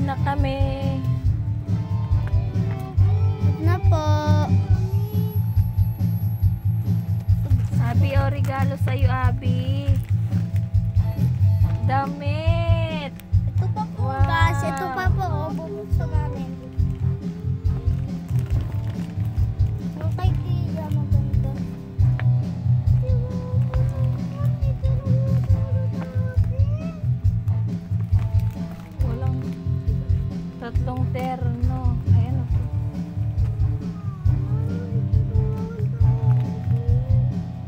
na kami. Na po. Abi, o regalo sa'yo, Abi. Damit. Ito pa po, Wow. guys. Ito pa po. Bubuksan namin. Yung kay Tia, maganda. Walang tatlong terno. Ayan o.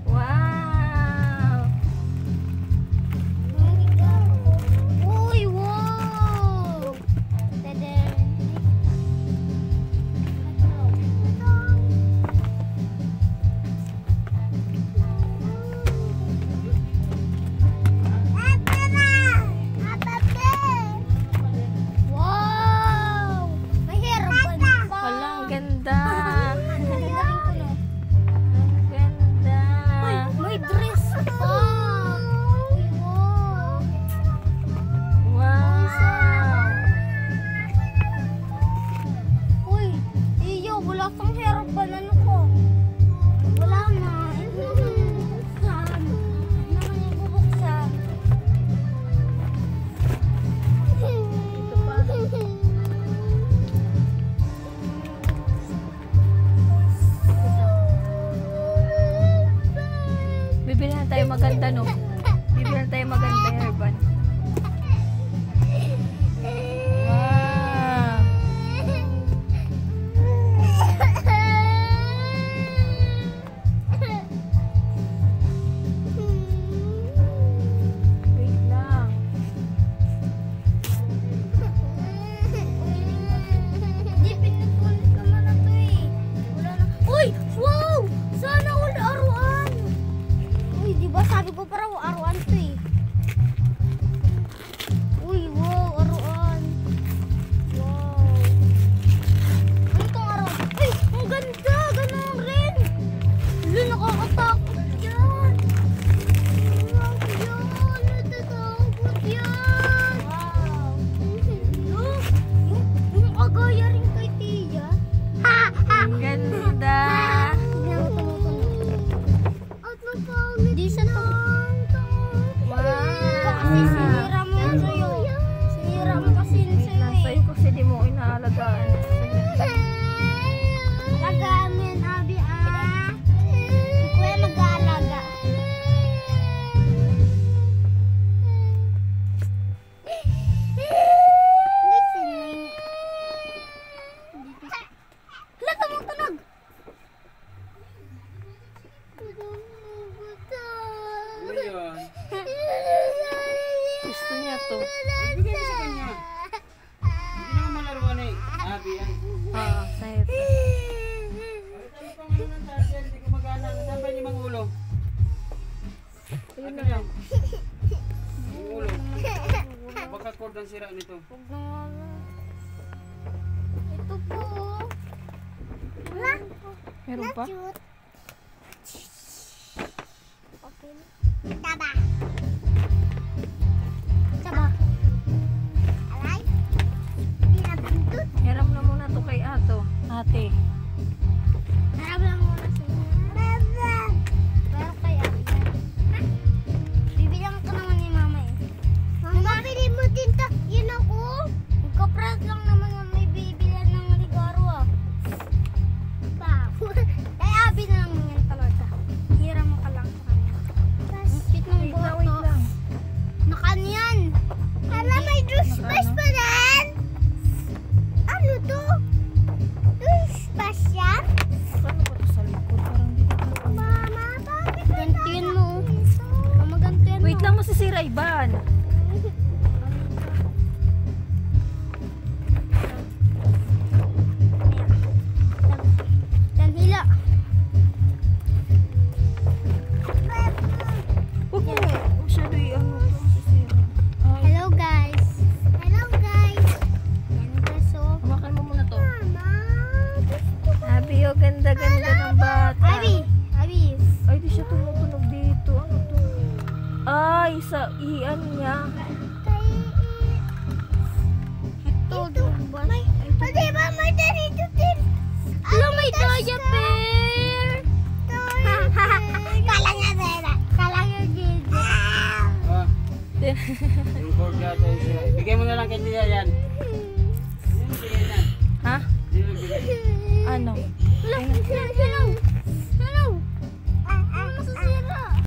Wow! Uy, wow! Tadam! Wow! May hairband pa. Walang ganda. Ang galing ko na. Ang ganda. Uy, may dress pa. Uy, wow! Wow! Uy, iyo, wala kang hairband. Ano ko? Wala na. Bubuksan. Ano naman yung bubuksan? Ito pa. Bibili na tayo maganda, no? Bibili na tayo maganda hairband. Wow! Wait lang. Hindi, pinupulit naman na to eh. Wala na. Uy! Wow! Sana all aruan! Uy, di ba sabi ko parang aruan to eh. Uy, wow! Aruan! Wow! Ano tong aruan? Uy! Ang ganda! Ganun rin! Uy, nakakatakot yan! Wow, yan! Natatakot yan! Wow! Yung agaya rin kay Tia. Ha! Ha! Ang ganda. Tingnan mo, tumutunog. At napangit. Di siya tumutunog. Kasi Wow! sinira mo yun sa'yo. Sinira mo kasi yun Wait sa'yo lang, eh. sa'yo kasi di mo inaalagaan. Alagaan mo yan, Abi, ah. Si Kuya mag-aalaga. Listening. Hala, tumutunog. Ano yun? Gusto niya to. Bigay mo sa kanya. Hindi naman malaruan eh. Abi yan. Oo, sa'yo to. Ay, tayo pa ngayon ng charger. Hindi ko magana. Saan ba yung mga ulo? Ano yan? Yung ulo. Baka cord ang sira nito. Huwag na nga lang. Ito po. Wala. Meron pa? Cute. Okay. Taba. Taba. Alay? Pinabindot. Hiram na muna to kay Ato. Ate. Harap lang muna sa pero kay Abi. Bibilang ko naman ni Mama eh. Mama, pili mo din to. Yun ako. Magka-prank lang naman yung may bibilan ng ligaro ah. Kay Abi na lang yan talaga. Hiram mo ka lang sa kanya. Ang cute ng Wait lang, boto. wait lang. Nakanyan. Hala, may toothbrush pa rin. Ano to? Toothbrush yan? Paano ba to sa likod? Parang di ko na. Mama, bakit gantian mo? Mama, gantian mo. Wait lang, masisira iban. Dan hila. Huwag mo. Masyado ano to, masisira. Ay, Hello guys. Hello guys. Yan guys oh. hawakan mo muna to. Mama. Abi, oh, ganda-ganda ng bata. Abi. Abi. Ay, di siya tumutunog dito. Ano to? Ay, sa iyan niya. Ito. Dito. Hindi ba may dito din? Ano may toya bear? Kala nga Bella. Kala nga dito. Ah, yung cord yata yung sira. Bigay mo na lang kay Tia yan. Ha? Sino bigay? Ano?